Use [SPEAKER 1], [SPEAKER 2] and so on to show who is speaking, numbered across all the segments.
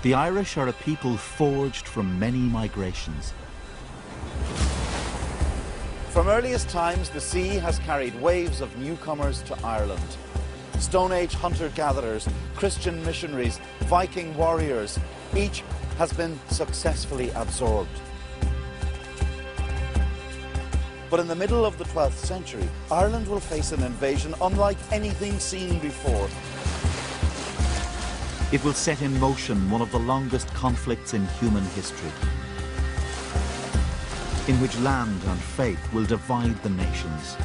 [SPEAKER 1] The Irish are a people forged from many migrations.
[SPEAKER 2] From earliest times, the sea has carried waves of newcomers to Ireland. Stone Age hunter-gatherers, Christian missionaries, Viking warriors, each has been successfully absorbed. But in the middle of the 12th century, Ireland will face an invasion unlike anything seen before.
[SPEAKER 1] It will set in motion one of the longest conflicts in human history, in which land and faith will divide the nations.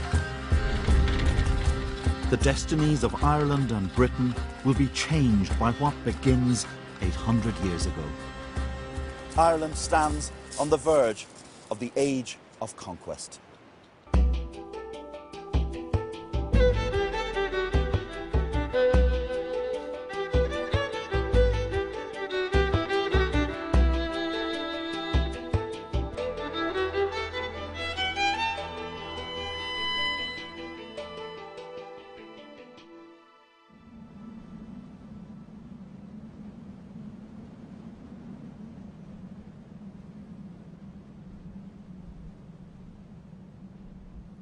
[SPEAKER 1] The destinies of Ireland and Britain will be changed by what begins 800 years ago.
[SPEAKER 2] Ireland stands on the verge of the age of conquest.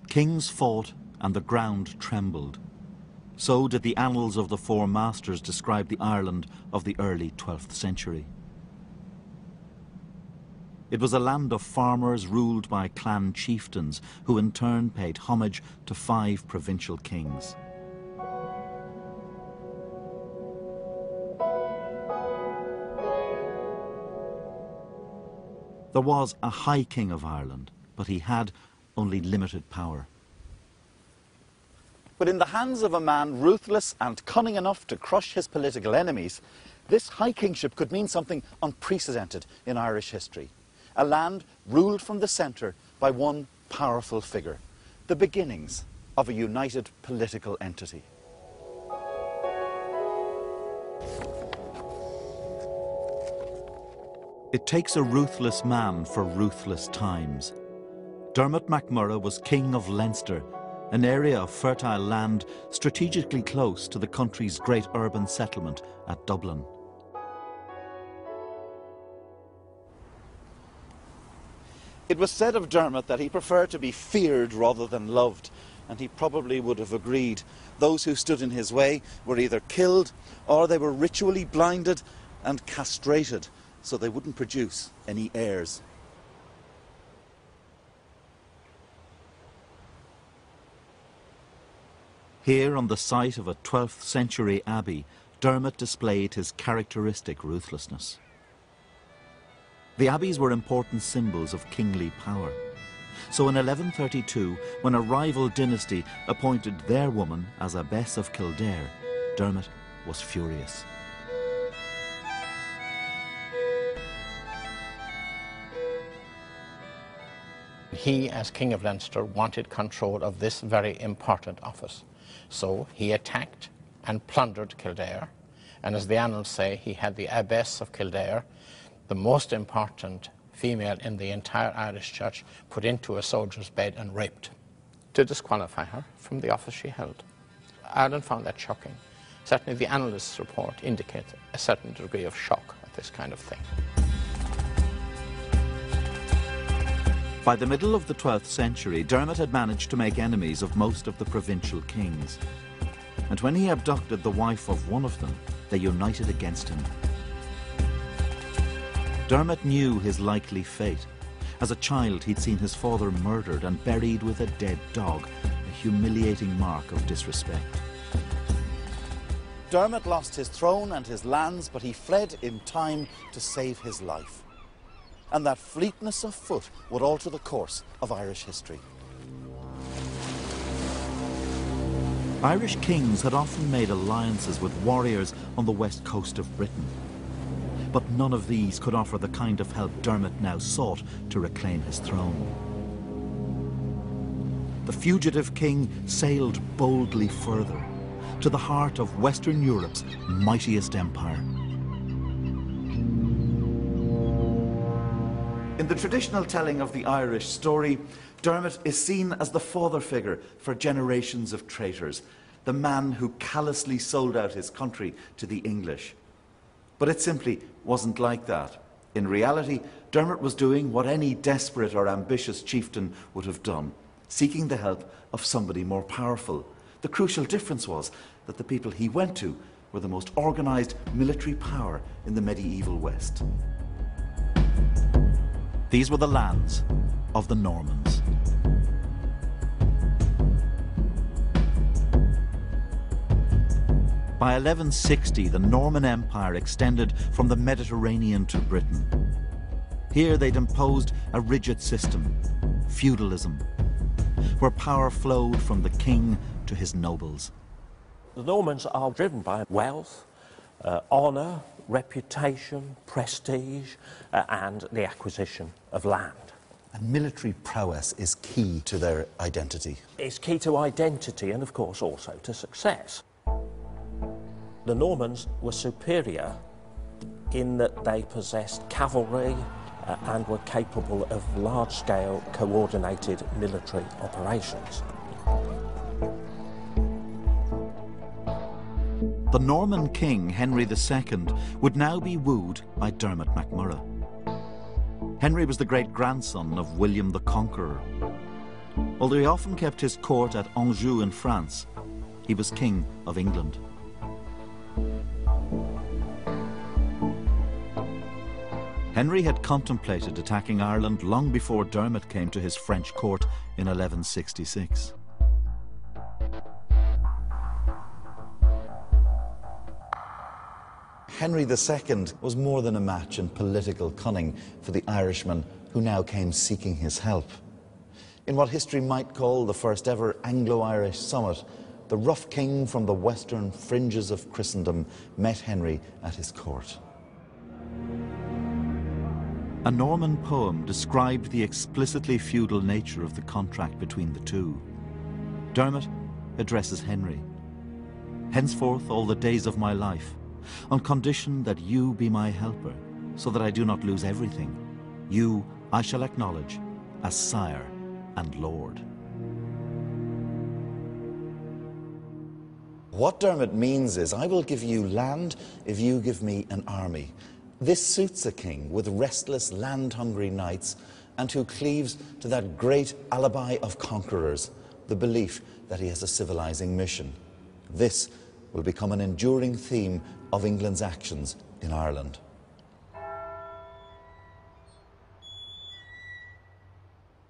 [SPEAKER 1] Kings fought and the ground trembled. So did the annals of the Four Masters describe the Ireland of the early 12th century. It was a land of farmers ruled by clan chieftains who in turn paid homage to 5 provincial kings. There was a High King of Ireland, but he had only limited power.
[SPEAKER 2] But in the hands of a man ruthless and cunning enough to crush his political enemies, this high kingship could mean something unprecedented in Irish history. A land ruled from the centre by one powerful figure, the beginnings of a united political entity.
[SPEAKER 1] It takes a ruthless man for ruthless times. Dermot MacMurrough was King of Leinster, an area of fertile land strategically close to the country's great urban settlement at Dublin.
[SPEAKER 2] It was said of Dermot that he preferred to be feared rather than loved, and he probably would have agreed. Those who stood in his way were either killed or they were ritually blinded and castrated so they wouldn't produce any heirs.
[SPEAKER 1] Here on the site of a 12th century abbey, Dermot displayed his characteristic ruthlessness. The abbeys were important symbols of kingly power. So in 1132, when a rival dynasty appointed their woman as abbess of Kildare, Dermot was furious.
[SPEAKER 3] He, as King of Leinster, wanted control of this very important office. So he attacked and plundered Kildare, and as the annals say, he had the abbess of Kildare, the most important female in the entire Irish church, put into a soldier's bed and raped to disqualify her from the office she held. Ireland found that shocking. Certainly the annalists' report indicates a certain degree of shock at this kind of thing.
[SPEAKER 1] By the middle of the 12th century, Dermot had managed to make enemies of most of the provincial kings. And when he abducted the wife of one of them, they united against him. Dermot knew his likely fate. As a child, he'd seen his father murdered and buried with a dead dog, a humiliating mark of disrespect.
[SPEAKER 2] Dermot lost his throne and his lands, but he fled in time to save his life. And that fleetness of foot would alter the course of Irish history.
[SPEAKER 1] Irish kings had often made alliances with warriors on the west coast of Britain. But none of these could offer the kind of help Dermot now sought to reclaim his throne. The fugitive king sailed boldly further, to the heart of Western Europe's mightiest empire.
[SPEAKER 2] In the traditional telling of the Irish story, Dermot is seen as the father figure for generations of traitors, the man who callously sold out his country to the English. But it simply wasn't like that. In reality, Dermot was doing what any desperate or ambitious chieftain would have done, seeking the help of somebody more powerful. The crucial difference was that the people he went to were the most organised military power in the medieval West.
[SPEAKER 1] These were the lands of the Normans. By 1160, the Norman Empire extended from the Mediterranean to Britain. Here they'd imposed a rigid system, feudalism, where power flowed from the king to his nobles.
[SPEAKER 4] The Normans are driven by wealth, honour, reputation, prestige, and the acquisition of land.
[SPEAKER 2] And military prowess is key to their identity.
[SPEAKER 4] It's key to identity and, of course, also to success. The Normans were superior in that they possessed cavalry and were capable of large-scale coordinated military operations.
[SPEAKER 1] The Norman king, Henry II, would now be wooed by Dermot MacMurrough. Henry was the great-grandson of William the Conqueror. Although he often kept his court at Anjou in France, he was king of England. Henry had contemplated attacking Ireland long before Dermot came to his French court in 1166.
[SPEAKER 2] Henry II was more than a match in political cunning for the Irishman who now came seeking his help. In what history might call the first ever Anglo-Irish summit, the rough king from the western fringes of Christendom met Henry at his court.
[SPEAKER 1] A Norman poem described the explicitly feudal nature of the contract between the two. Dermot addresses Henry. "Henceforth all the days of my life, on condition that you be my helper, so that I do not lose everything, you I shall acknowledge as sire and lord."
[SPEAKER 2] What Dermot means is, I will give you land if you give me an army. This suits a king with restless, land-hungry knights and who cleaves to that great alibi of conquerors, the belief that he has a civilizing mission. This will become an enduring theme of England's actions in Ireland.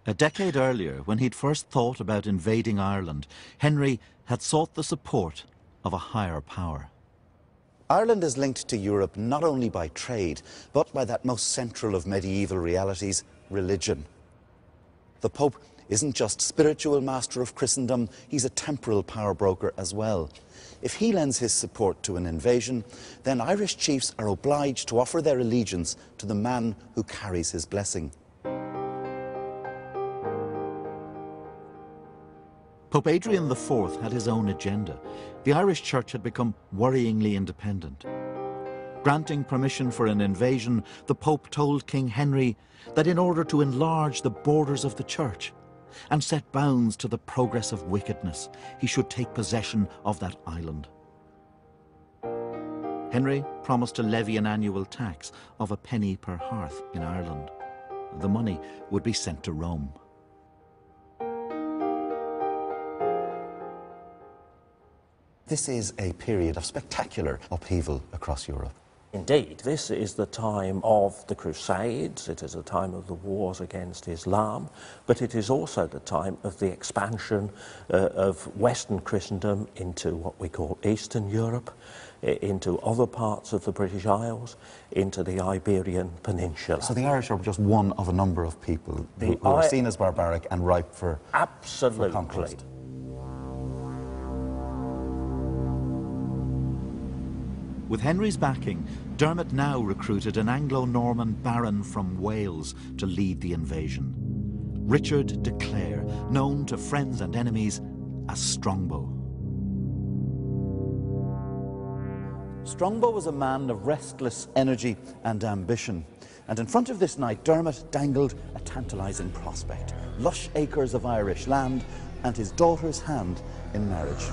[SPEAKER 1] A decade earlier, when he'd first thought about invading Ireland, Henry had sought the support of a higher power.
[SPEAKER 2] Ireland is linked to Europe not only by trade, but by that most central of medieval realities, religion. The Pope isn't just spiritual master of Christendom, he's a temporal power broker as well. If he lends his support to an invasion, then Irish chiefs are obliged to offer their allegiance to the man who carries his blessing.
[SPEAKER 1] Pope Adrian IV had his own agenda. The Irish Church had become worryingly independent. Granting permission for an invasion, the Pope told King Henry that in order to enlarge the borders of the Church and set bounds to the progress of wickedness, he should take possession of that island. Henry promised to levy an annual tax of a penny per hearth in Ireland. The money would be sent to Rome.
[SPEAKER 2] This is a period of spectacular upheaval across Europe.
[SPEAKER 4] Indeed, this is the time of the Crusades, it is the time of the wars against Islam, but it is also the time of the expansion of Western Christendom into what we call Eastern Europe, into other parts of the British Isles, into the Iberian Peninsula.
[SPEAKER 2] So the Irish are just one of a number of people who are seen as barbaric and ripe for conquest.
[SPEAKER 1] With Henry's backing, Dermot now recruited an Anglo-Norman baron from Wales to lead the invasion. Richard de Clare, known to friends and enemies as Strongbow.
[SPEAKER 2] Strongbow was a man of restless energy and ambition. And in front of this knight, Dermot dangled a tantalising prospect: lush acres of Irish land and his daughter's hand in marriage.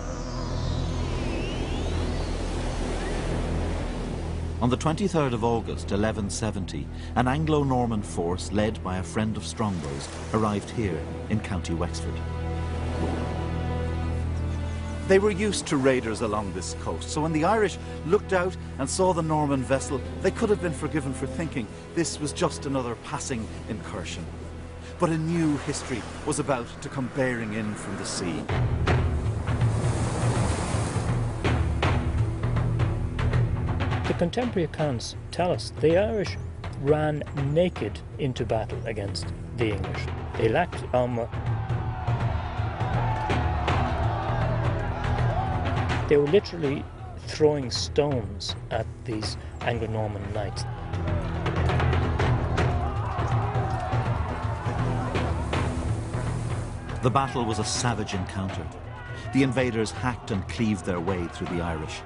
[SPEAKER 1] On On the 23rd of August, 1170, an Anglo-Norman force led by a friend of Strongbow's arrived here in County Wexford.
[SPEAKER 2] They were used to raiders along this coast, so when the Irish looked out and saw the Norman vessel, they could have been forgiven for thinking this was just another passing incursion. But a new history was about to come bearing in from the sea.
[SPEAKER 5] The contemporary accounts tell us the Irish ran naked into battle against the English. They lacked armour. They were literally throwing stones at these Anglo-Norman knights.
[SPEAKER 1] The battle was a savage encounter. The invaders hacked and cleaved their way through the Irish.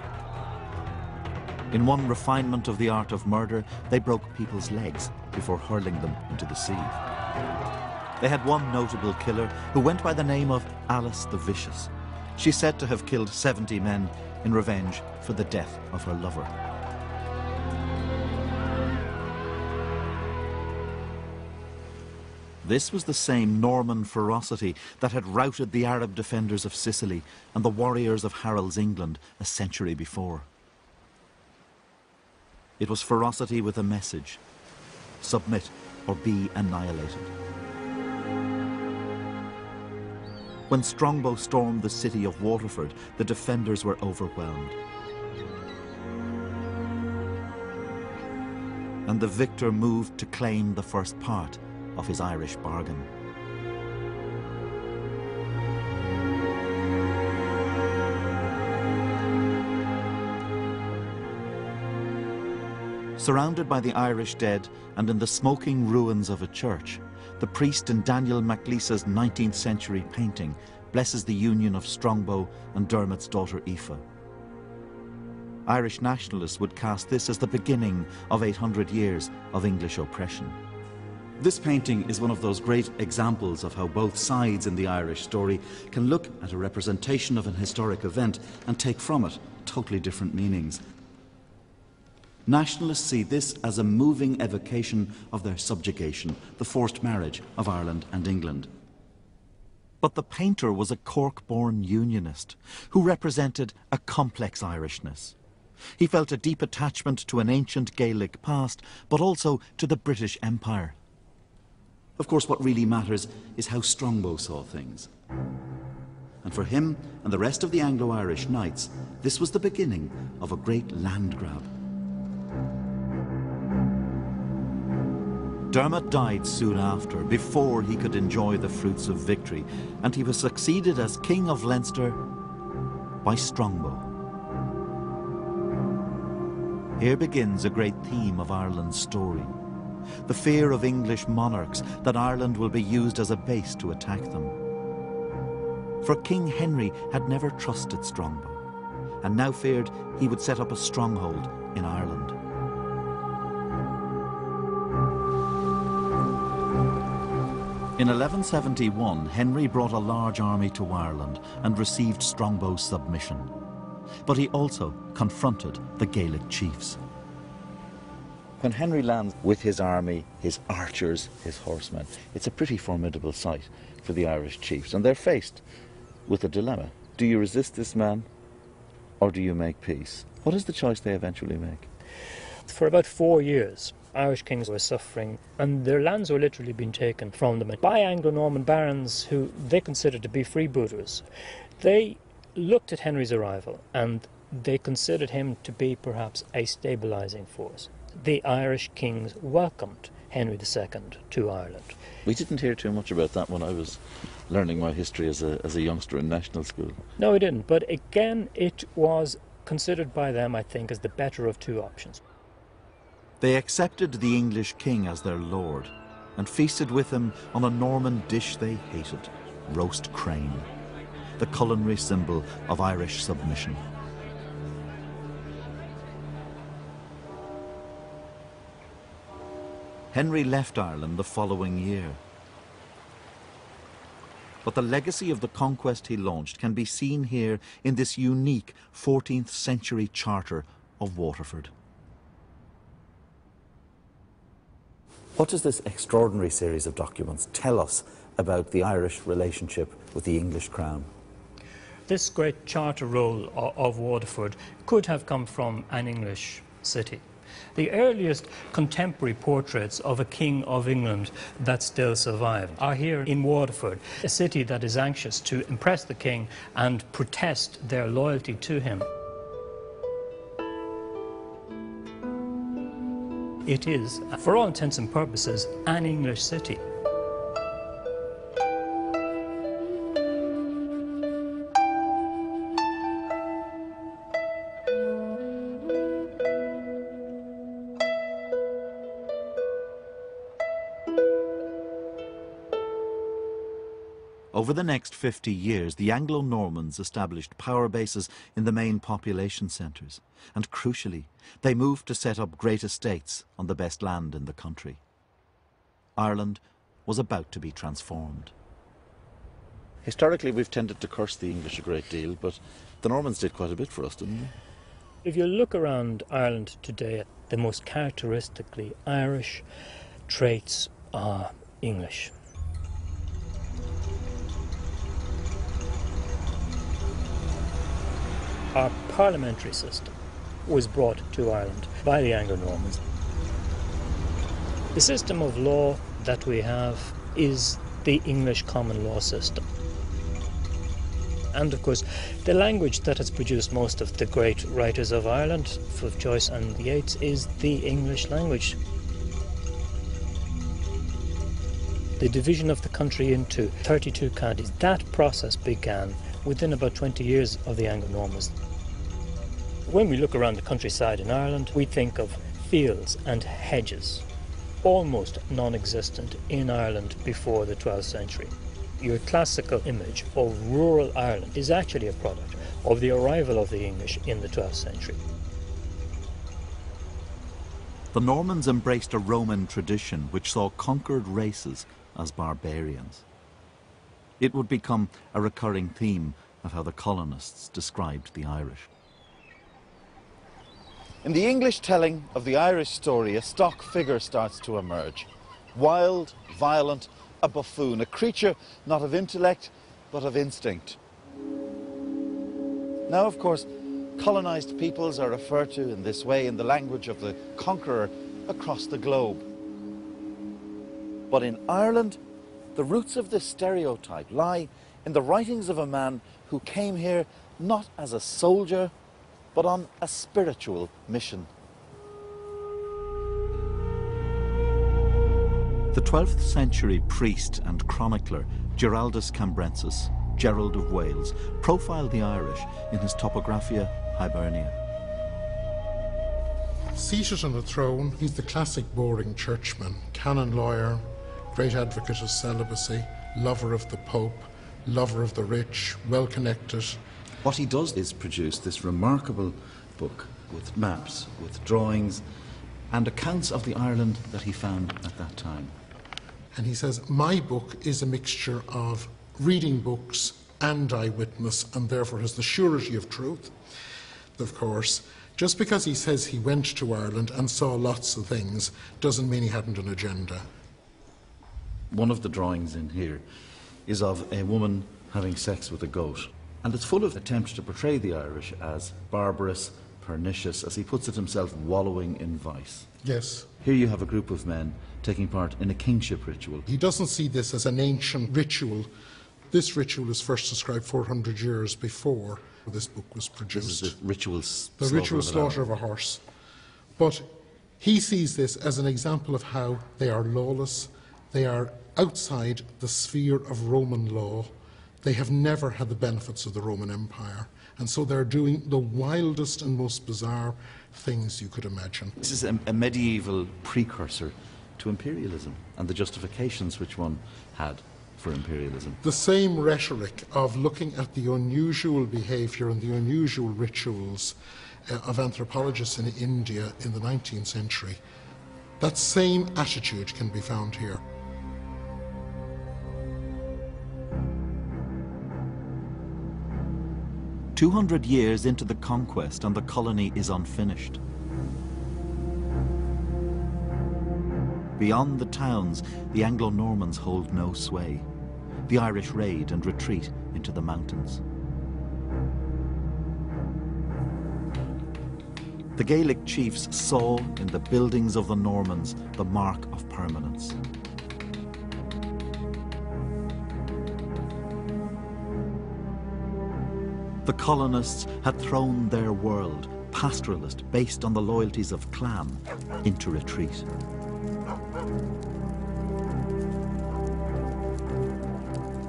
[SPEAKER 1] In one refinement of the art of murder, they broke people's legs before hurling them into the sea. They had one notable killer who went by the name of Alice the Vicious. She's said to have killed 70 men in revenge for the death of her lover. This was the same Norman ferocity that had routed the Arab defenders of Sicily and the warriors of Harold's England a century before. It was ferocity with a message: submit or be annihilated. When Strongbow stormed the city of Waterford, the defenders were overwhelmed. And the victor moved to claim the first part of his Irish bargain. Surrounded by the Irish dead and in the smoking ruins of a church, the priest in Daniel MacLisa's 19th century painting blesses the union of Strongbow and Dermot's daughter Aoife. Irish nationalists would cast this as the beginning of 800 years of English oppression. This painting is one of those great examples of how both sides in the Irish story can look at a representation of an historic event and take from it totally different meanings. Nationalists see this as a moving evocation of their subjugation, the forced marriage of Ireland and England. But the painter was a Cork-born unionist who represented a complex Irishness. He felt a deep attachment to an ancient Gaelic past, but also to the British Empire. Of course, what really matters is how Strongbow saw things. And for him and the rest of the Anglo-Irish knights, this was the beginning of a great land grab. Dermot died soon after, before he could enjoy the fruits of victory, and he was succeeded as King of Leinster by Strongbow. Here begins a great theme of Ireland's story: the fear of English monarchs that Ireland will be used as a base to attack them. For King Henry had never trusted Strongbow, and now feared he would set up a stronghold in Ireland. In 1171, Henry brought a large army to Ireland and received Strongbow's submission. But he also confronted the Gaelic chiefs.
[SPEAKER 2] When Henry lands with his army, his archers, his horsemen, it's a pretty formidable sight for the Irish chiefs, and they're faced with a dilemma. Do you resist this man, or do you make peace? What is the choice they eventually make?
[SPEAKER 5] For about 4 years, Irish kings were suffering, and their lands were literally being taken from them by Anglo-Norman barons who they considered to be freebooters. They looked at Henry's arrival and they considered him to be perhaps a stabilising force. The Irish kings welcomed Henry II to Ireland.
[SPEAKER 2] We didn't hear too much about that when I was learning my history as a youngster in national school.
[SPEAKER 5] No, we didn't, but again it was considered by them, I think, as the better of two options.
[SPEAKER 1] They accepted the English king as their lord and feasted with him on a Norman dish they hated: roast crane, the culinary symbol of Irish submission. Henry left Ireland the following year. But the legacy of the conquest he launched can be seen here in this unique 14th century charter of Waterford.
[SPEAKER 2] What does this extraordinary series of documents tell us about the Irish relationship with the English crown?
[SPEAKER 5] This great charter roll of Waterford could have come from an English city. The earliest contemporary portraits of a king of England that still survive are here in Waterford, a city that is anxious to impress the king and protest their loyalty to him. It is, for all intents and purposes, an English city.
[SPEAKER 1] Over the next 50 years, the Anglo-Normans established power bases in the main population centres, and crucially, they moved to set up great estates on the best land in the country. Ireland was about to be transformed.
[SPEAKER 2] Historically, we've tended to curse the English a great deal, but the Normans did quite a bit for us, didn't they?
[SPEAKER 5] If you look around Ireland today, the most characteristically Irish traits are English. Our parliamentary system was brought to Ireland by the Anglo-Normans. The system of law that we have is the English common law system. And of course, the language that has produced most of the great writers of Ireland, Fulf Joyce and Yeats, is the English language. The division of the country into 32 counties, that process began within about 20 years of the Anglo-Normans. When we look around the countryside in Ireland, we think of fields and hedges, almost non-existent in Ireland before the 12th century. Your classical image of rural Ireland is actually a product of the arrival of the English in the 12th century.
[SPEAKER 1] The Normans embraced a Roman tradition which saw conquered races as barbarians. It would become a recurring theme of how the colonists described the Irish.
[SPEAKER 2] In the English telling of the Irish story, a stock figure starts to emerge. Wild, violent, a buffoon, a creature not of intellect, but of instinct. Now, of course, colonised peoples are referred to in this way in the language of the conqueror across the globe. But in Ireland, the roots of this stereotype lie in the writings of a man who came here not as a soldier, but on a spiritual mission.
[SPEAKER 1] The 12th century priest and chronicler Giraldus Cambrensis, Gerald of Wales, profiled the Irish in his Topographia Hibernia.
[SPEAKER 6] Seated on a throne, he's the classic boring churchman, canon lawyer, great advocate of celibacy, lover of the Pope, lover of the rich, well-connected.
[SPEAKER 2] What he does is produce this remarkable book with maps, with drawings, and accounts of the Ireland that he found at that time.
[SPEAKER 6] And he says, my book is a mixture of reading books and eyewitness, and therefore has the surety of truth. Of course, just because he says he went to Ireland and saw lots of things doesn't mean he hadn't an agenda.
[SPEAKER 2] One of the drawings in here is of a woman having sex with a goat. And it's full of attempts to portray the Irish as barbarous, pernicious, as he puts it himself, wallowing in vice.
[SPEAKER 6] Yes.
[SPEAKER 2] Here you have a group of men taking part in a kingship ritual.
[SPEAKER 6] He doesn't see this as an ancient ritual. This ritual was first described 400 years before this book was produced.
[SPEAKER 2] This is
[SPEAKER 6] the ritual slaughter of a horse. But he sees this as an example of how they are lawless, they are outside the sphere of Roman law. They have never had the benefits of the Roman Empire, and so they're doing the wildest and most bizarre things you could imagine.
[SPEAKER 2] This is a medieval precursor to imperialism and the justifications which one had for imperialism.
[SPEAKER 6] The same rhetoric of looking at the unusual behaviour and the unusual rituals of anthropologists in India in the 19th century, that same attitude can be found here.
[SPEAKER 1] "200 years into the conquest and the colony is unfinished. Beyond the towns, the Anglo-Normans hold no sway. The Irish raid and retreat into the mountains. The Gaelic chiefs saw in the buildings of the Normans the mark of permanence. The colonists had thrown their world, pastoralist based on the loyalties of clan, into retreat.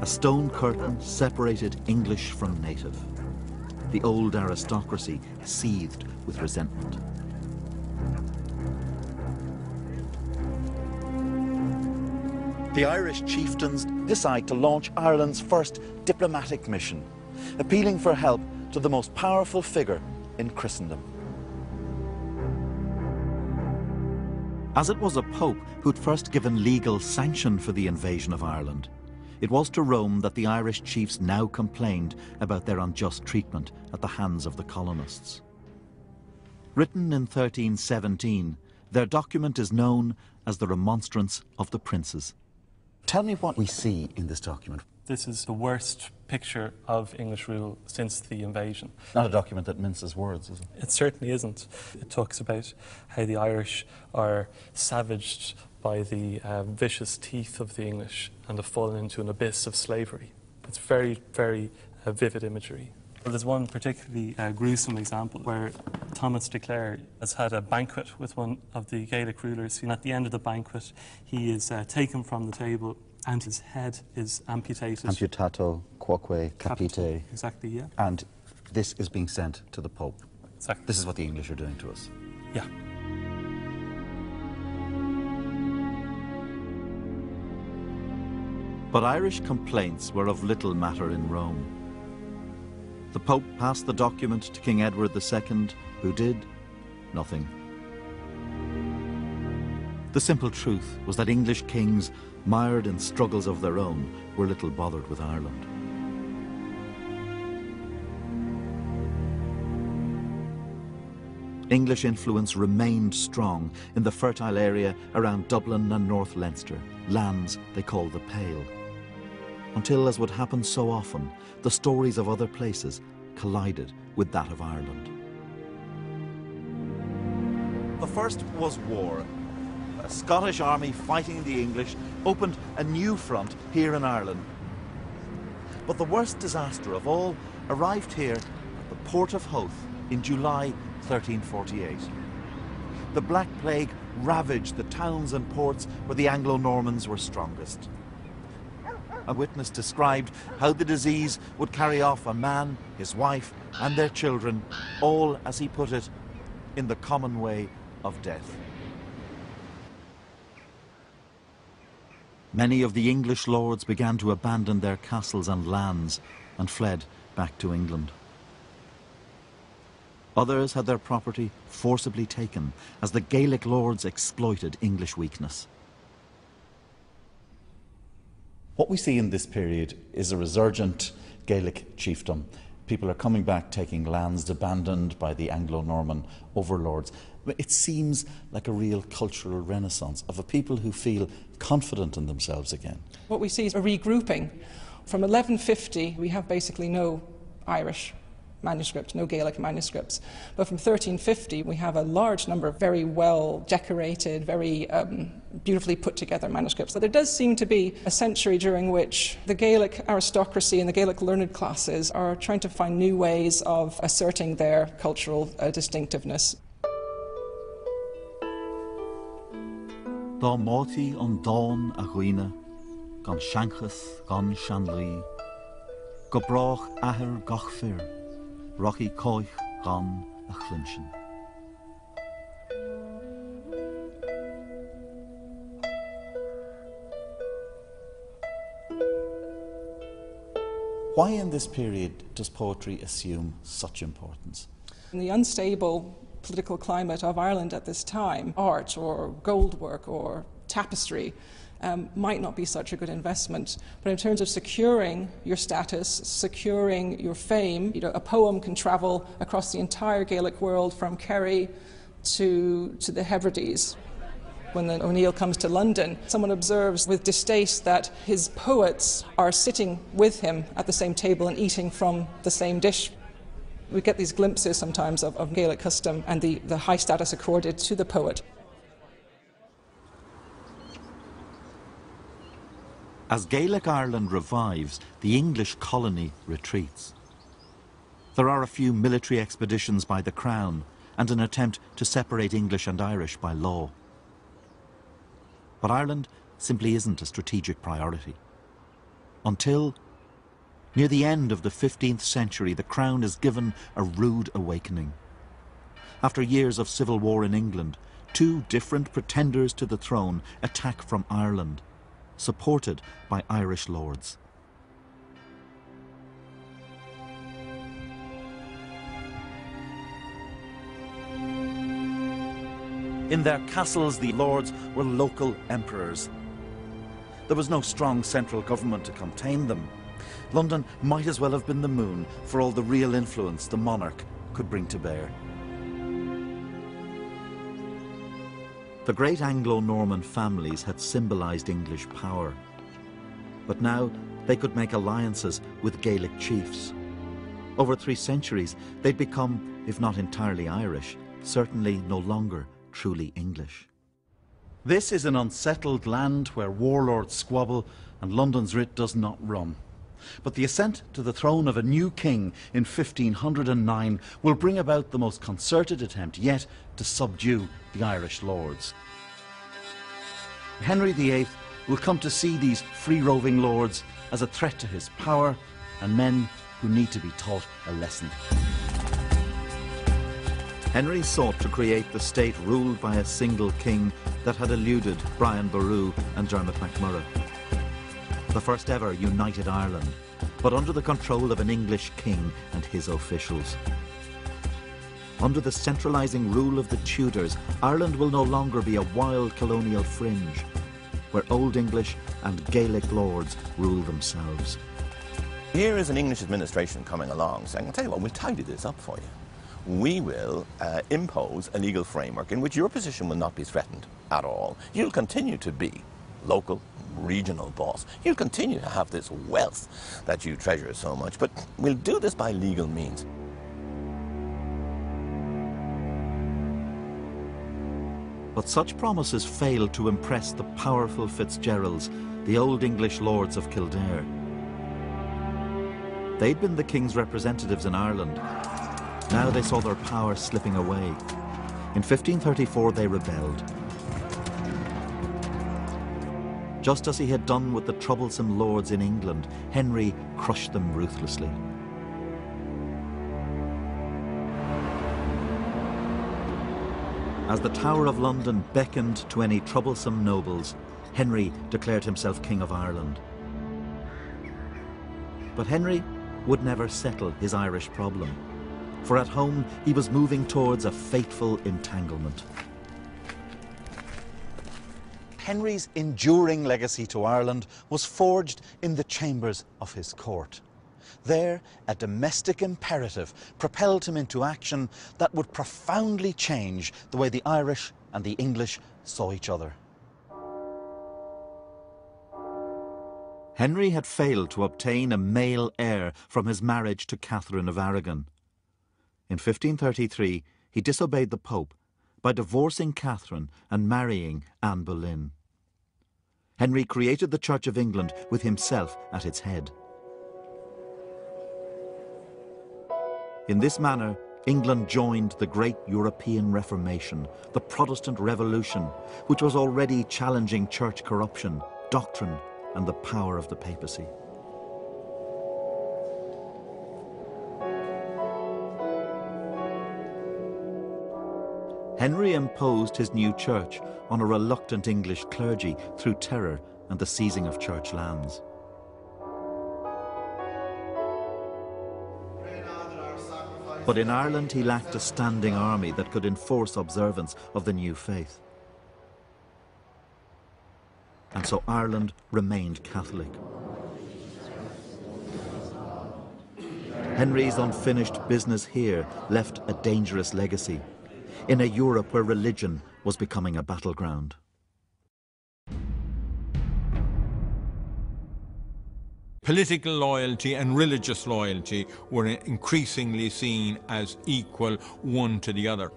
[SPEAKER 1] A stone curtain separated English from native. The old aristocracy seethed with resentment.
[SPEAKER 2] The Irish chieftains decide to launch Ireland's first diplomatic mission, appealing for help to the most powerful figure in Christendom.
[SPEAKER 1] As it was a pope who'd first given legal sanction for the invasion of Ireland, it was to Rome that the Irish chiefs now complained about their unjust treatment at the hands of the colonists. Written in 1317, their document is known as the Remonstrance of the Princes.
[SPEAKER 2] Tell me what we see in this document.
[SPEAKER 7] This is the worst picture of English rule since the invasion.
[SPEAKER 2] Not a document that minces words, is it?
[SPEAKER 7] It certainly isn't. It talks about how the Irish are savaged by the vicious teeth of the English and have fallen into an abyss of slavery. It's very, very vivid imagery. Well, there's one particularly gruesome example where Thomas de Clare has had a banquet with one of the Gaelic rulers, and at the end of the banquet he is taken from the table and his head is amputated.
[SPEAKER 2] Amputato quoque capite.
[SPEAKER 7] Exactly, yeah.
[SPEAKER 2] And this is being sent to the Pope.
[SPEAKER 7] Exactly.
[SPEAKER 2] This is what the English are doing to us.
[SPEAKER 7] Yeah.
[SPEAKER 1] But Irish complaints were of little matter in Rome. The Pope passed the document to King Edward II, who did nothing. The simple truth was that English kings, mired in struggles of their own, were little bothered with Ireland. English influence remained strong in the fertile area around Dublin and North Leinster, lands they called the Pale. Until, as would happen so often, the stories of other places collided with that of Ireland.
[SPEAKER 2] The first was war. A Scottish army fighting the English opened a new front here in Ireland. But the worst disaster of all arrived here at the port of Howth in July 1348. The Black Plague ravaged the towns and ports where the Anglo-Normans were strongest. A witness described how the disease would carry off a man, his wife, and their children, all, as he put it, in the common way of death.
[SPEAKER 1] Many of the English lords began to abandon their castles and lands and fled back to England. Others had their property forcibly taken as the Gaelic lords exploited English weakness.
[SPEAKER 2] What we see in this period is a resurgent Gaelic chiefdom. People are coming back, taking lands abandoned by the Anglo-Norman overlords. It seems like a real cultural renaissance of a people who feel confident in themselves again.
[SPEAKER 8] What we see is a regrouping. From 1150, we have basically no Irish manuscripts, no Gaelic manuscripts. But from 1350, we have a large number of very well decorated, very beautifully put together manuscripts. So there does seem to be a century during which the Gaelic aristocracy and the Gaelic learned classes are trying to find new ways of asserting their cultural distinctiveness.
[SPEAKER 1] Dá mátaí an dáin a ghuine, gan seanchas gan seanlaí, go brach ahar gach fir, rochi coich gan a chlinshin.
[SPEAKER 2] Why in this period does poetry assume such importance?
[SPEAKER 8] In the unstable political climate of Ireland at this time, art or gold work or tapestry might not be such a good investment. But in terms of securing your status, securing your fame, a poem can travel across the entire Gaelic world from Kerry to the Hebrides. When O'Neill comes to London, someone observes with distaste that his poets are sitting with him at the same table and eating from the same dish. We get these glimpses sometimes of Gaelic custom and the high status accorded to the poet.
[SPEAKER 1] As Gaelic Ireland revives, the English colony retreats. There are a few military expeditions by the Crown and an attempt to separate English and Irish by law. But Ireland simply isn't a strategic priority. Until, near the end of the 15th century, the Crown is given a rude awakening. After years of civil war in England, two different pretenders to the throne attack from Ireland, supported by Irish lords. In their castles, the lords were local emperors. There was no strong central government to contain them. London might as well have been the moon for all the real influence the monarch could bring to bear. The great Anglo-Norman families had symbolized English power. But now they could make alliances with Gaelic chiefs. Over 3 centuries, they'd become, if not entirely Irish, certainly no longer truly English. This is an unsettled land where warlords squabble and London's writ does not run. But the ascent to the throne of a new king in 1509 will bring about the most concerted attempt yet to subdue the Irish lords. Henry VIII will come to see these free-roving lords as a threat to his power and men who need to be taught a lesson. Henry sought to create the state ruled by a single king that had eluded Brian Boru and Dermot MacMurrough. The first ever united Ireland, but under the control of an English king and his officials. Under the centralising rule of the Tudors, Ireland will no longer be a wild colonial fringe, where Old English and Gaelic lords rule themselves.
[SPEAKER 9] Here is an English administration coming along saying, I'll tell you what, we'll tidy this up for you. We will impose a legal framework in which your position will not be threatened at all. You'll continue to be local, regional boss. You'll continue to have this wealth that you treasure so much, but we'll do this by legal means.
[SPEAKER 1] But such promises failed to impress the powerful Fitzgeralds, the Old English lords of Kildare. They'd been the king's representatives in Ireland. Now they saw their power slipping away. In 1534 they rebelled. Just as he had done with the troublesome lords in England, Henry crushed them ruthlessly. As the Tower of London beckoned to any troublesome nobles, Henry declared himself King of Ireland. But Henry would never settle his Irish problem, for at home he was moving towards a fateful entanglement.
[SPEAKER 2] Henry's enduring legacy to Ireland was forged in the chambers of his court. There, a domestic imperative propelled him into action that would profoundly change the way the Irish and the English saw each other.
[SPEAKER 1] Henry had failed to obtain a male heir from his marriage to Catherine of Aragon. In 1533, he disobeyed the Pope by divorcing Catherine and marrying Anne Boleyn. Henry created the Church of England with himself at its head. In this manner, England joined the great European Reformation, the Protestant Revolution, which was already challenging church corruption, doctrine, and the power of the papacy. Henry imposed his new church on a reluctant English clergy through terror and the seizing of church lands. But in Ireland he lacked a standing army that could enforce observance of the new faith. And so Ireland remained Catholic. Henry's unfinished business here left a dangerous legacy in a Europe where religion was becoming a battleground.
[SPEAKER 10] Political loyalty and religious loyalty were increasingly seen as equal one to the other.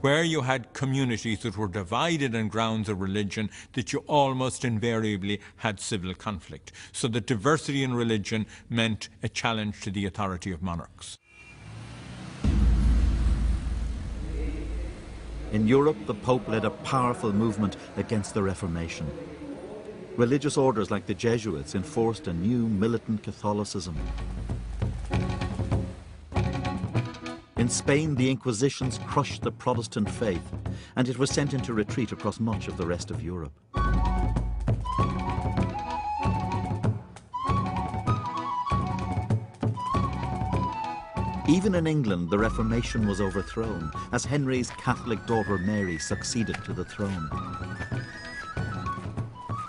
[SPEAKER 10] Where you had communities that were divided on grounds of religion, that you almost invariably had civil conflict. So that diversity in religion meant a challenge to the authority of monarchs.
[SPEAKER 1] In Europe, the Pope led a powerful movement against the Reformation. Religious orders like the Jesuits enforced a new militant Catholicism. In Spain, the Inquisitions crushed the Protestant faith, and it was sent into retreat across much of the rest of Europe. Even in England, the Reformation was overthrown, as Henry's Catholic daughter Mary succeeded to the throne.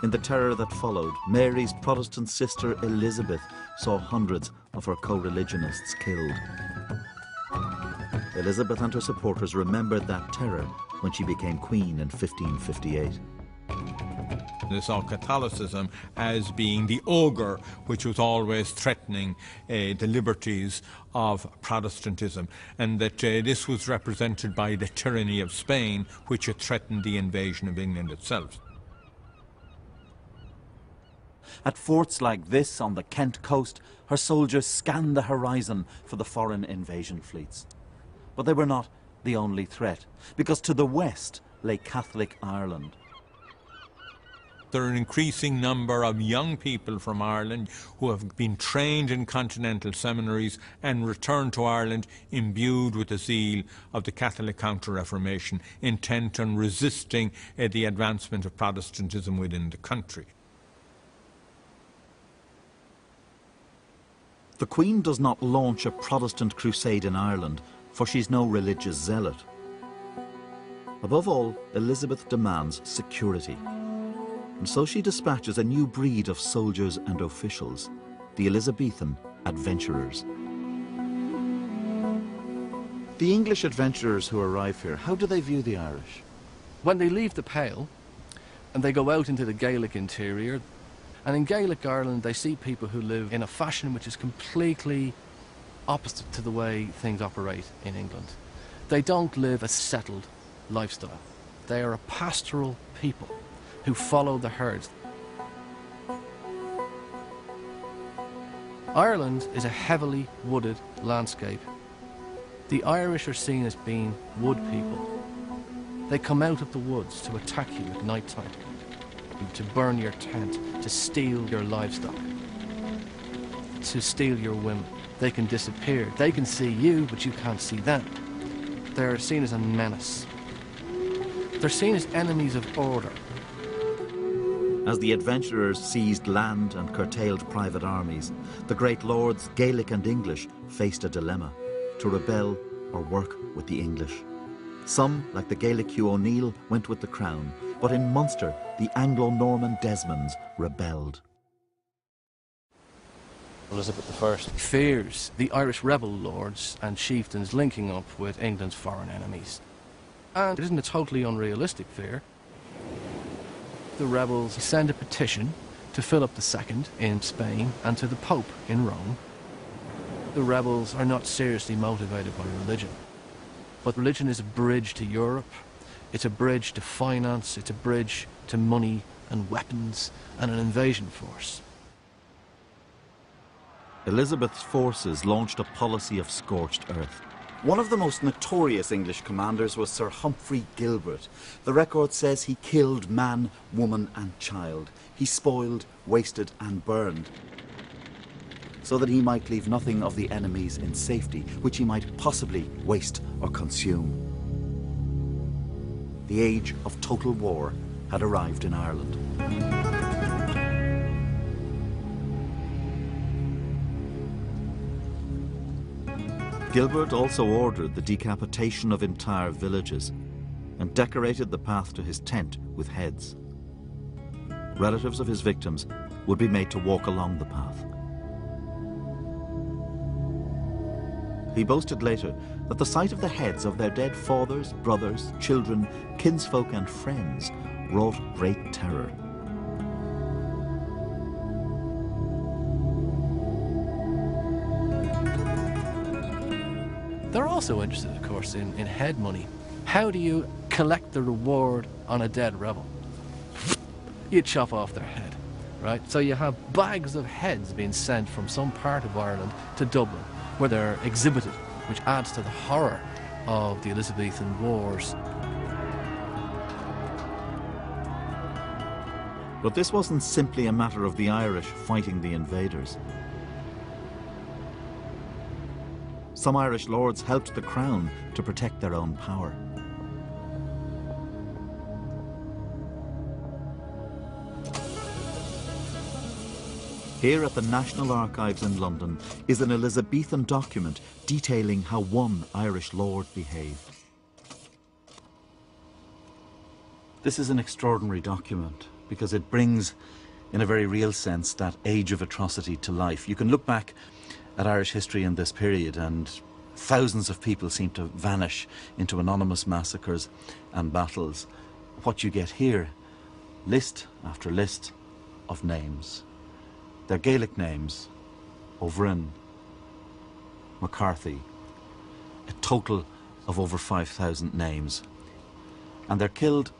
[SPEAKER 1] In the terror that followed, Mary's Protestant sister Elizabeth saw hundreds of her co-religionists killed. Elizabeth and her supporters remembered that terror when she became queen in 1558.
[SPEAKER 10] They saw Catholicism as being the ogre which was always threatening the liberties of Protestantism, and that this was represented by the tyranny of Spain, which had threatened the invasion of England itself.
[SPEAKER 2] At forts like this on the Kent coast, her soldiers scanned the horizon for the foreign invasion fleets. But they were not the only threat, because to the west lay Catholic Ireland.
[SPEAKER 10] There are an increasing number of young people from Ireland who have been trained in continental seminaries and returned to Ireland imbued with the zeal of the Catholic Counter-Reformation, intent on resisting the advancement of Protestantism within the country.
[SPEAKER 1] The Queen does not launch a Protestant crusade in Ireland, for she's no religious zealot. Above all, Elizabeth demands security. And so she dispatches a new breed of soldiers and officials, the Elizabethan adventurers.
[SPEAKER 2] The English adventurers who arrive here, how do they view the Irish?
[SPEAKER 11] When they leave the Pale and they go out into the Gaelic interior, and in Gaelic Ireland they see people who live in a fashion which is completely opposite to the way things operate in England. They don't live a settled lifestyle. They are a pastoral people who follow the herds. Ireland is a heavily wooded landscape. The Irish are seen as being wood people. They come out of the woods to attack you at night time, to burn your tent, to steal your livestock, to steal your women. They can disappear. They can see you, but you can't see them. They're seen as a menace. They're seen as enemies of order.
[SPEAKER 1] As the adventurers seized land and curtailed private armies, the great lords, Gaelic and English, faced a dilemma: to rebel or work with the English. Some, like the Gaelic Hugh O'Neill, went with the crown, but in Munster, the Anglo-Norman Desmonds rebelled.
[SPEAKER 11] Elizabeth I fears the Irish rebel lords and chieftains linking up with England's foreign enemies. And it isn't a totally unrealistic fear. The rebels send a petition to Philip II in Spain and to the Pope in Rome. The rebels are not seriously motivated by religion. But religion is a bridge to Europe. It's a bridge to finance. It's a bridge to money and weapons and an invasion force.
[SPEAKER 1] Elizabeth's forces launched a policy of scorched earth.
[SPEAKER 2] One of the most notorious English commanders was Sir Humphrey Gilbert. The record says he killed man, woman and child. He spoiled, wasted and burned, so that he might leave nothing of the enemies in safety, which he might possibly waste or consume. The age of total war had arrived in Ireland.
[SPEAKER 1] Gilbert also ordered the decapitation of entire villages and decorated the path to his tent with heads. Relatives of his victims would be made to walk along the path. He boasted later that the sight of the heads of their dead fathers, brothers, children, kinsfolk and friends wrought great terror.
[SPEAKER 11] They're also interested, of course, in head money. How do you collect the reward on a dead rebel? You chop off their head, right? So you have bags of heads being sent from some part of Ireland to Dublin, where they're exhibited, which adds to the horror of the Elizabethan Wars.
[SPEAKER 1] But this wasn't simply a matter of the Irish fighting the invaders. Some Irish lords helped the crown to protect their own power. Here at the National Archives in London is an Elizabethan document detailing how one Irish lord behaved. This is an extraordinary document because it brings, in a very real sense, that age of atrocity to life. You can look back at Irish history in this period and thousands of people seem to vanish into anonymous massacres and battles. What you get here, list after list of names. They're Gaelic names: O'Vryn, McCarthy, a total of over 5,000 names. And they're killed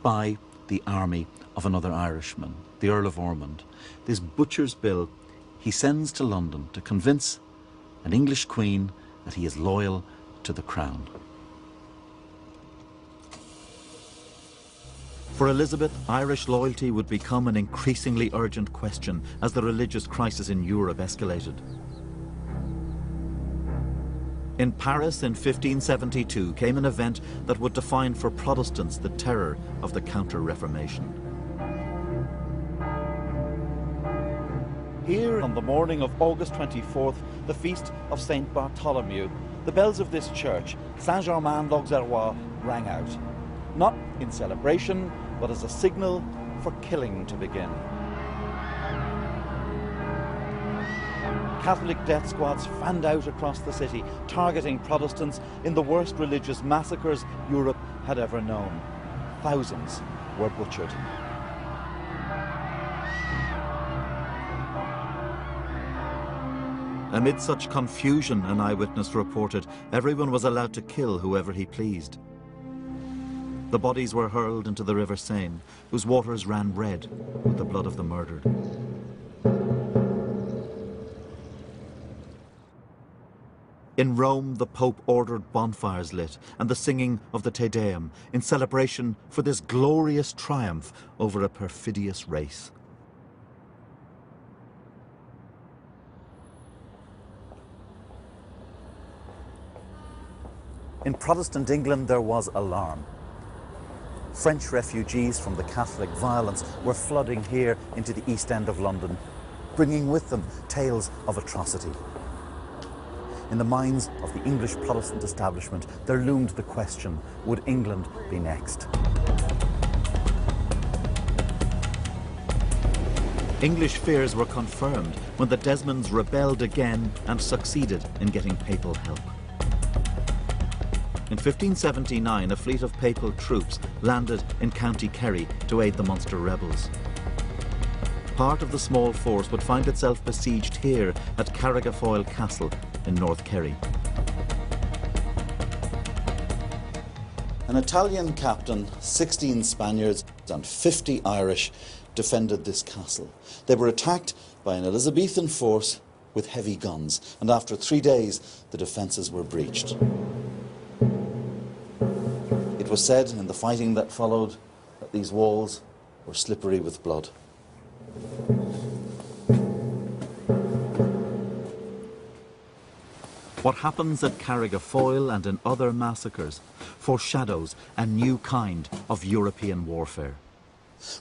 [SPEAKER 1] by the army of another Irishman, the Earl of Ormond. This butcher's bill he sends to London to convince an English queen that he is loyal to the crown. For Elizabeth, Irish loyalty would become an increasingly urgent question as the religious crisis in Europe escalated. In Paris in 1572 came an event that would define for Protestants the terror of the Counter-Reformation.
[SPEAKER 2] Here on the morning of August 24th, the feast of Saint Bartholomew, the bells of this church, Saint-Germain-l'Auxerrois, rang out. Not in celebration, but as a signal for killing to begin. Catholic death squads fanned out across the city, targeting Protestants in the worst religious massacres Europe had ever known. Thousands were butchered.
[SPEAKER 1] Amid such confusion, an eyewitness reported, everyone was allowed to kill whoever he pleased. The bodies were hurled into the River Seine, whose waters ran red with the blood of the murdered. In Rome, the Pope ordered bonfires lit and the singing of the Te Deum in celebration for this glorious triumph over a perfidious race.
[SPEAKER 2] In Protestant England, there was alarm. French refugees from the Catholic violence were flooding here into the East End of London, bringing with them tales of atrocity. In the minds of the English Protestant establishment, there loomed the question, would England be next?
[SPEAKER 1] English fears were confirmed when the Desmonds rebelled again and succeeded in getting papal help. In 1579, a fleet of papal troops landed in County Kerry to aid the Munster rebels. Part of the small force would find itself besieged here at Carrigafoyle Castle in North Kerry.
[SPEAKER 2] An Italian captain, 16 Spaniards and 50 Irish defended this castle. They were attacked by an Elizabethan force with heavy guns, and after 3 days the defences were breached. It was said in the fighting that followed that these walls were slippery with blood.
[SPEAKER 1] What happens at Carrigafoyle and in other massacres foreshadows a new kind of European warfare.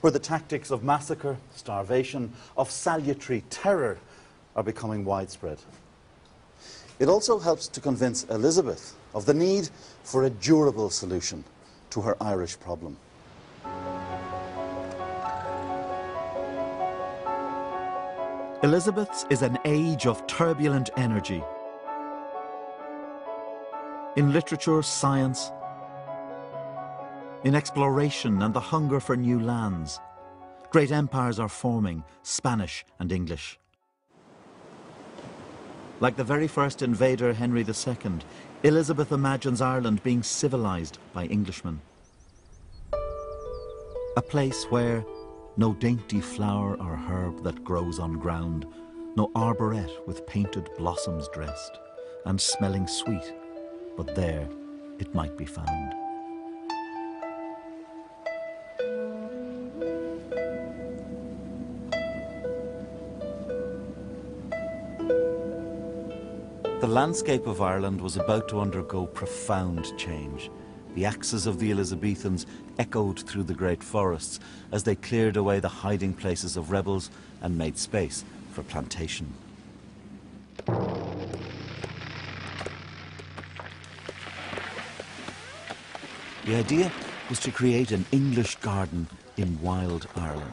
[SPEAKER 2] Where the tactics of massacre, starvation, of salutary terror are becoming widespread. It also helps to convince Elizabeth of the need for a durable solution to her Irish problem.
[SPEAKER 1] Elizabeth's is an age of turbulent energy. In literature, science, in exploration and the hunger for new lands, great empires are forming, Spanish and English. Like the very first invader, Henry II, Elizabeth imagines Ireland being civilised by Englishmen. A place where no dainty flower or herb that grows on ground, no arboret with painted blossoms dressed, and smelling sweet, but there it might be found. The landscape of Ireland was about to undergo profound change. The axes of the Elizabethans echoed through the great forests as they cleared away the hiding places of rebels and made space for plantation. The idea was to create an English garden in wild Ireland.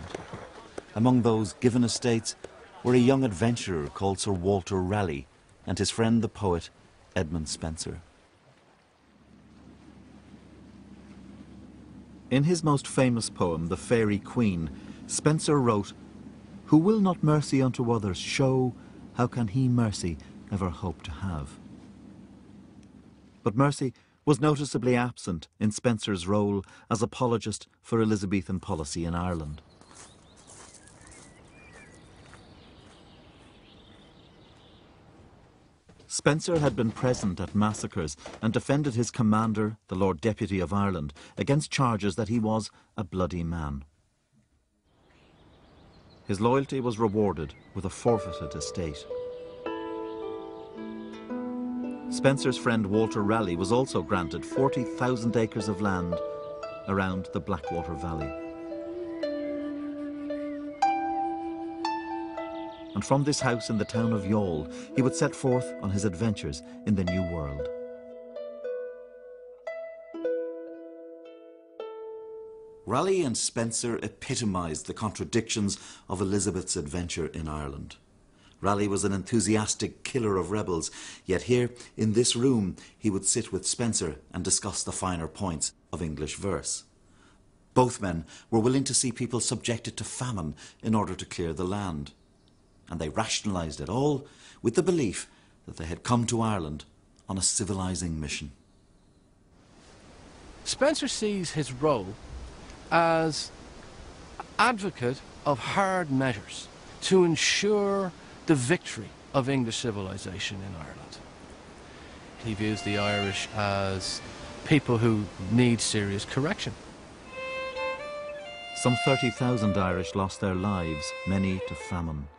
[SPEAKER 1] Among those given estates were a young adventurer called Sir Walter Raleigh and his friend the poet Edmund Spenser. In his most famous poem, The Faerie Queen, Spenser wrote, "Who will not mercy unto others show, how can he mercy ever hope to have?" But mercy was noticeably absent in Spenser's role as apologist for Elizabethan policy in Ireland. Spenser had been present at massacres and defended his commander, the Lord Deputy of Ireland, against charges that he was a bloody man. His loyalty was rewarded with a forfeited estate. Spenser's friend Walter Raleigh was also granted 40,000 acres of land around the Blackwater Valley. And from this house in the town of Youghal, he would set forth on his adventures in the New World. Raleigh and Spenser epitomised the contradictions of Elizabeth's adventure in Ireland. Raleigh was an enthusiastic killer of rebels, yet here, in this room, he would sit with Spenser and discuss the finer points of English verse. Both men were willing to see people subjected to famine in order to clear the land. And they rationalised it all with the belief that they had come to Ireland on a civilising mission.
[SPEAKER 11] Spenser sees his role as advocate of hard measures to ensure the victory of English civilization in Ireland. He views the Irish as people who need serious correction.
[SPEAKER 1] Some 30,000 Irish lost their lives, many to famine.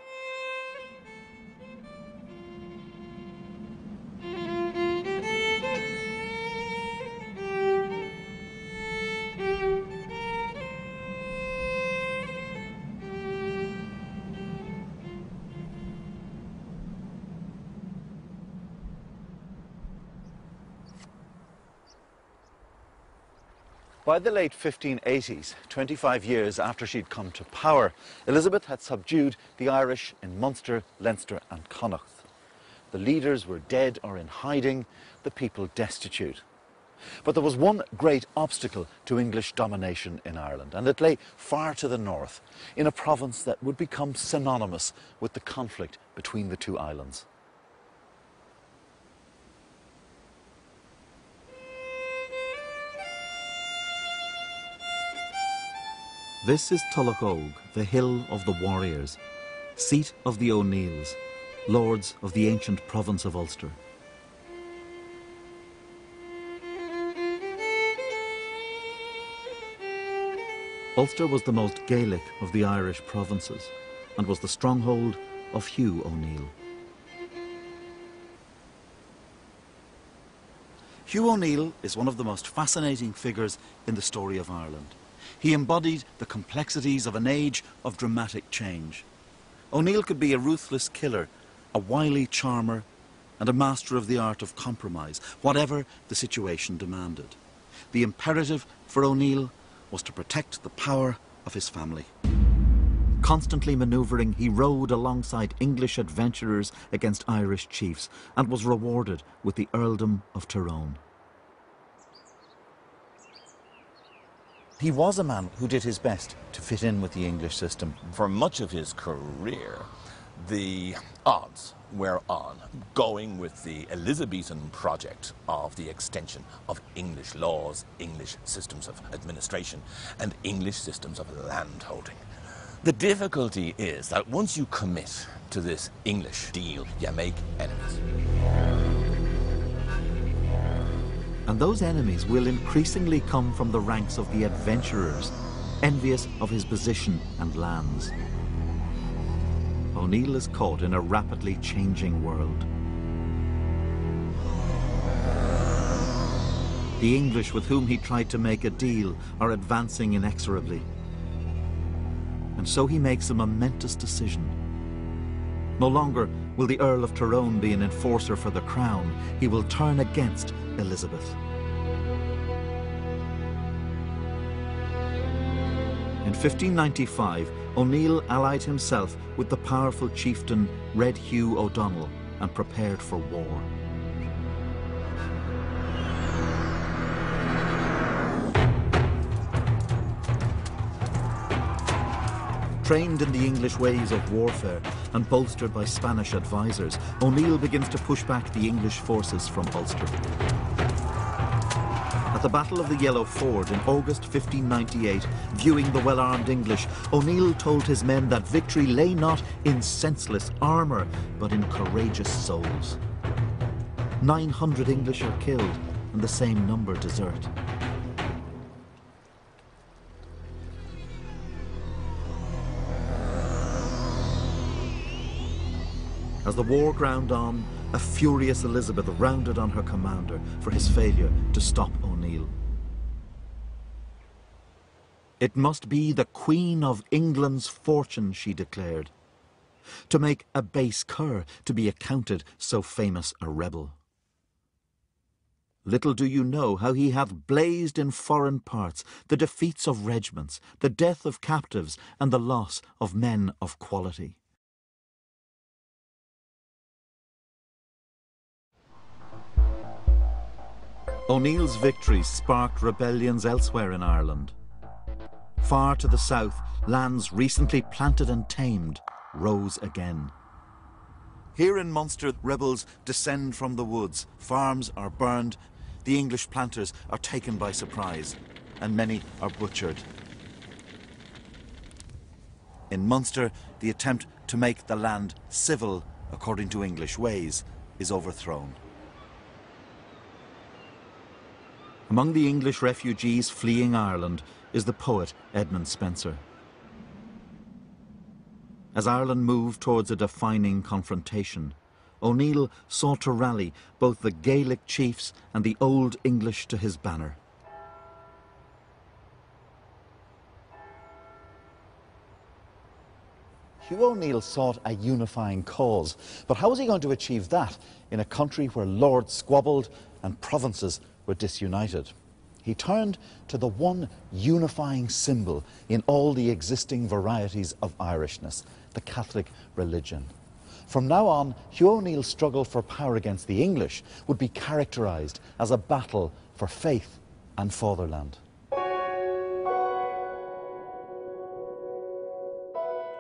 [SPEAKER 2] By the late 1580s, 25 years after she'd come to power, Elizabeth had subdued the Irish in Munster, Leinster and Connacht. The leaders were dead or in hiding, the people destitute. But there was one great obstacle to English domination in Ireland, and it lay far to the north, in a province that would become synonymous with the conflict between the two islands.
[SPEAKER 1] This is Tullahoge, the hill of the warriors, seat of the O'Neills, lords of the ancient province of Ulster. Ulster was the most Gaelic of the Irish provinces and was the stronghold of Hugh O'Neill. Hugh O'Neill is one of the most fascinating figures in the story of Ireland. He embodied the complexities of an age of dramatic change. O'Neill could be a ruthless killer, a wily charmer, and a master of the art of compromise, whatever the situation demanded. The imperative for O'Neill was to protect the power of his family. Constantly manoeuvring, he rode alongside English adventurers against Irish chiefs and was rewarded with the earldom of Tyrone. He was a man who did his best to fit in with the English system.
[SPEAKER 9] For much of his career, the odds were on going with the Elizabethan project of the extension of English laws, English systems of administration, and English systems of landholding. The difficulty is that once you commit to this English deal, you make enemies.
[SPEAKER 1] And those enemies will increasingly come from the ranks of the adventurers, envious of his position and lands. O'Neill is caught in a rapidly changing world. The English with whom he tried to make a deal are advancing inexorably. And so he makes a momentous decision. No longer will the Earl of Tyrone be an enforcer for the crown. He will turn against Elizabeth. In 1595, O'Neill allied himself with the powerful chieftain Red Hugh O'Donnell and prepared for war. Trained in the English ways of warfare and bolstered by Spanish advisors, O'Neill begins to push back the English forces from Ulster. At the Battle of the Yellow Ford in August 1598, viewing the well-armed English, O'Neill told his men that victory lay not in senseless armour, but in courageous souls. 900 English are killed, and the same number desert. As the war ground on, a furious Elizabeth rounded on her commander for his failure to stop O'Neill. It must be the Queen of England's fortune, she declared, to make a base cur to be accounted so famous a rebel. Little do you know how he hath blazed in foreign parts the defeats of regiments, the death of captives, and the loss of men of quality. O'Neill's victory sparked rebellions elsewhere in Ireland. Far to the south, lands recently planted and tamed rose again. Here in Munster, rebels descend from the woods, farms are burned, the English planters are taken by surprise, and many are butchered. In Munster, the attempt to make the land civil according to English ways is overthrown. Among the English refugees fleeing Ireland is the poet Edmund Spenser. As Ireland moved towards a defining confrontation, O'Neill sought to rally both the Gaelic chiefs and the Old English to his banner.
[SPEAKER 2] Hugh O'Neill sought a unifying cause, but how was he going to achieve that in a country where lords squabbled and provinces were disunited? He turned to the one unifying symbol in all the existing varieties of Irishness, the Catholic religion. From now on, Hugh O'Neill's struggle for power against the English would be characterised as a battle for faith and fatherland.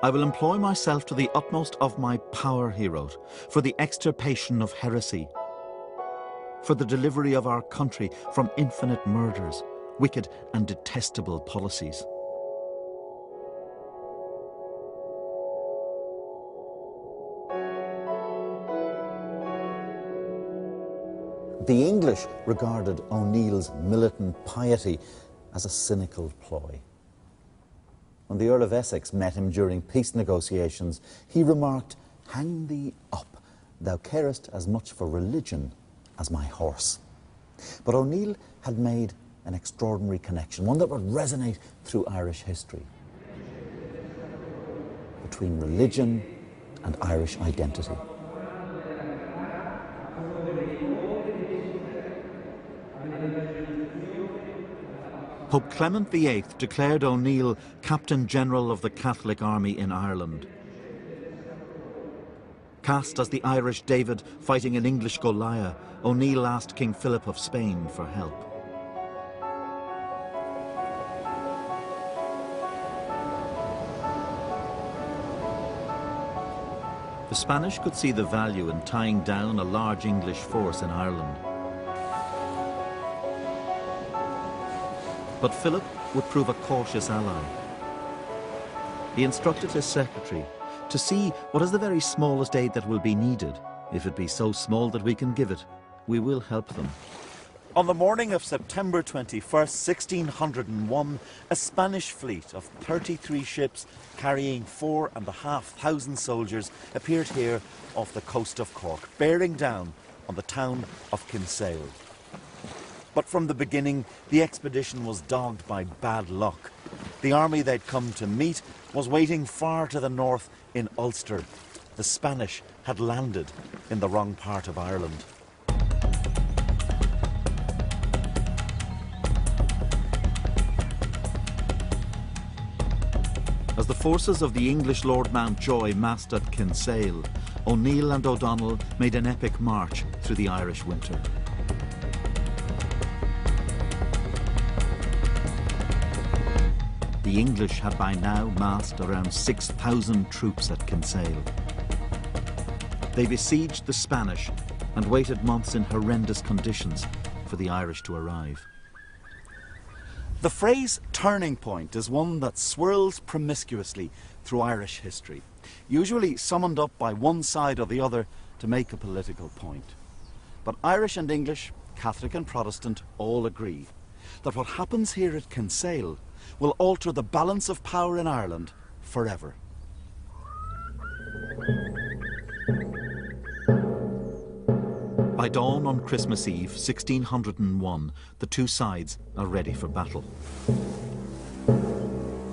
[SPEAKER 1] I will employ myself to the utmost of my power, he wrote, for the extirpation of heresy, for the delivery of our country from infinite murders, wicked and detestable policies.
[SPEAKER 2] The English regarded O'Neill's militant piety as a cynical ploy. When the Earl of Essex met him during peace negotiations, he remarked, "Hang thee up, thou carest as much for religion as my horse." But O'Neill had made an extraordinary connection, one that would resonate through Irish history, between religion and Irish identity.
[SPEAKER 1] Pope Clement VIII declared O'Neill Captain General of the Catholic Army in Ireland. Cast as the Irish David fighting an English Goliath, O'Neill asked King Philip of Spain for help. The Spanish could see the value in tying down a large English force in Ireland. But Philip would prove a cautious ally. He instructed his secretary to see what is the very smallest aid that will be needed. If it be so small that we can give it, we will help them.
[SPEAKER 2] On the morning of September 21st, 1601, a Spanish fleet of 33 ships carrying 4,500 soldiers appeared here off the coast of Cork, bearing down on the town of Kinsale. But from the beginning, the expedition was dogged by bad luck. The army they'd come to meet was waiting far to the north in Ulster. The Spanish had landed in the wrong part of Ireland.
[SPEAKER 1] As the forces of the English Lord Mountjoy massed at Kinsale, O'Neill and O'Donnell made an epic march through the Irish winter. The English had by now massed around 6,000 troops at Kinsale. They besieged the Spanish and waited months in horrendous conditions for the Irish to arrive.
[SPEAKER 2] The phrase turning point is one that swirls promiscuously through Irish history, usually summoned up by one side or the other to make a political point. But Irish and English, Catholic and Protestant, all agree that what happens here at Kinsale will alter the balance of power in Ireland forever.
[SPEAKER 1] By dawn on Christmas Eve, 1601, the two sides are ready for battle.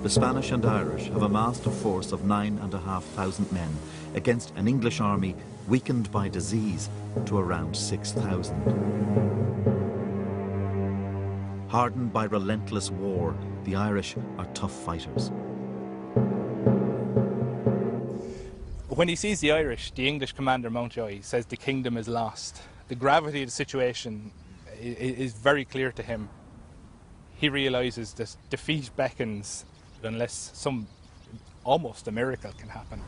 [SPEAKER 1] The Spanish and Irish have amassed a force of 9,500 men against an English army weakened by disease to around 6,000. Hardened by relentless war, the Irish are tough fighters.
[SPEAKER 12] When he sees the Irish, the English commander Mountjoy says the kingdom is lost. The gravity of the situation is very clear to him. He realises that defeat beckons unless almost a miracle can happen.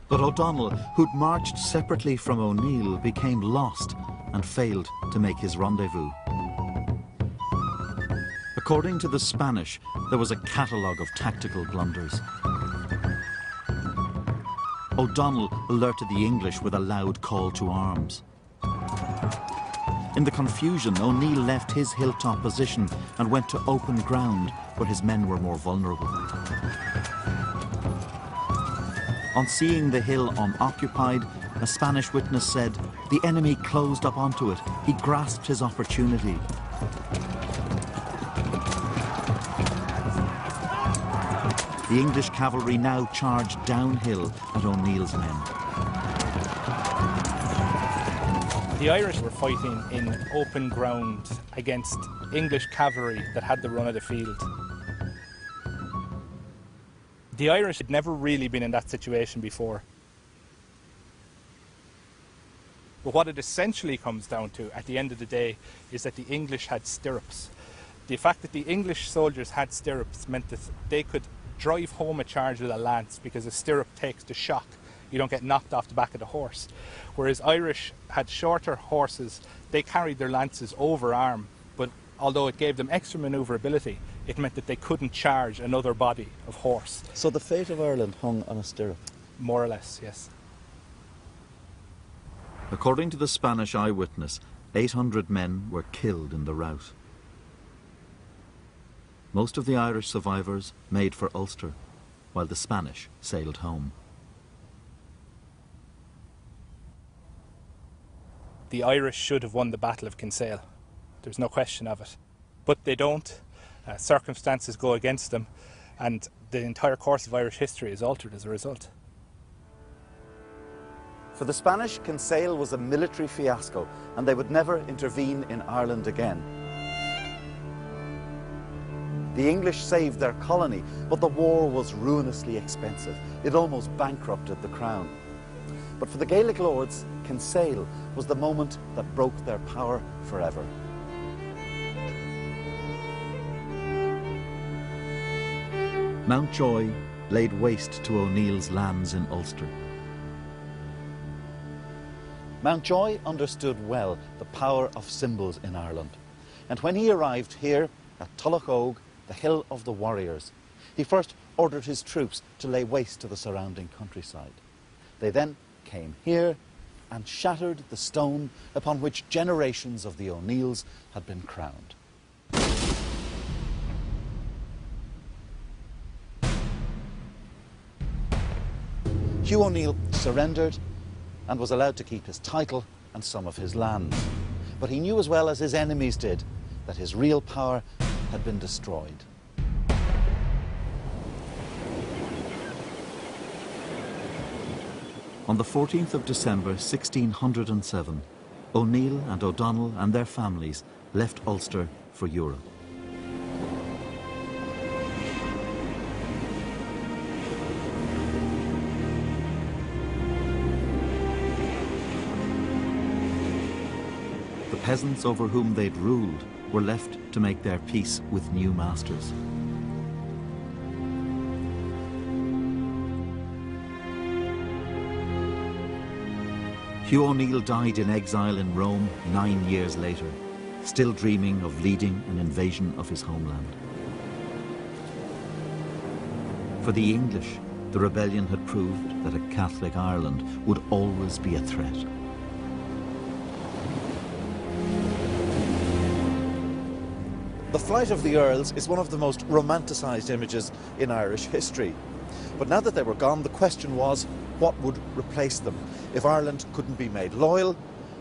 [SPEAKER 1] But O'Donnell, who'd marched separately from O'Neill, became lost and failed to make his rendezvous. According to the Spanish, there was a catalogue of tactical blunders. O'Donnell alerted the English with a loud call to arms. In the confusion, O'Neill left his hilltop position and went to open ground where his men were more vulnerable. On seeing the hill unoccupied, a Spanish witness said, "The enemy closed up onto it. He grasped his opportunity." The English cavalry now charged downhill at O'Neill's men.
[SPEAKER 12] The Irish were fighting in open ground against English cavalry that had the run of the field. The Irish had never really been in that situation before. But what it essentially comes down to at the end of the day is that the English had stirrups. The fact that the English soldiers had stirrups meant that they could drive home a charge with a lance because a stirrup takes the shock. You don't get knocked off the back of the horse. Whereas Irish had shorter horses, they carried their lances over arm, but although it gave them extra manoeuvrability, it meant that they couldn't charge another body of horse.
[SPEAKER 2] So the fate of Ireland hung on a stirrup?
[SPEAKER 12] More or less, yes.
[SPEAKER 1] According to the Spanish eyewitness, 800 men were killed in the rout. Most of the Irish survivors made for Ulster, while the Spanish sailed home.
[SPEAKER 12] The Irish should have won the Battle of Kinsale. There's no question of it. But they don't. Circumstances go against them, and the entire course of Irish history is altered as a result.
[SPEAKER 2] For the Spanish, Kinsale was a military fiasco, and they would never intervene in Ireland again. The English saved their colony, but the war was ruinously expensive. It almost bankrupted the crown. But for the Gaelic lords, Kinsale was the moment that broke their power forever.
[SPEAKER 1] Mountjoy laid waste to O'Neill's lands in Ulster.
[SPEAKER 2] Mountjoy understood well the power of symbols in Ireland, and when he arrived here at Tullahogue, the Hill of the Warriors, he first ordered his troops to lay waste to the surrounding countryside. They then came here and shattered the stone upon which generations of the O'Neills had been crowned. Hugh O'Neill surrendered and was allowed to keep his title and some of his lands. But he knew as well as his enemies did that his real power had been destroyed.
[SPEAKER 1] On the 14th of December 1607, O'Neill and O'Donnell and their families left Ulster for Europe. The peasants over whom they'd ruled were left to make their peace with new masters. Hugh O'Neill died in exile in Rome 9 years later, still dreaming of leading an invasion of his homeland. For the English, the rebellion had proved that a Catholic Ireland would always be a threat.
[SPEAKER 2] The flight of the Earls is one of the most romanticised images in Irish history. But now that they were gone, the question was, what would replace them? If Ireland couldn't be made loyal,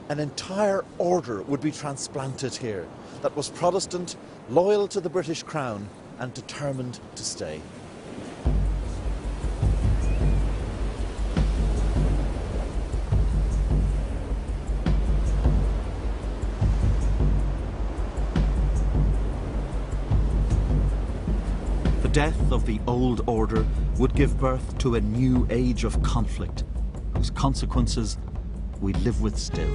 [SPEAKER 2] an entire order would be transplanted here that was Protestant, loyal to the British Crown, and determined to stay.
[SPEAKER 1] The death of the old order would give birth to a new age of conflict, whose consequences we live with still.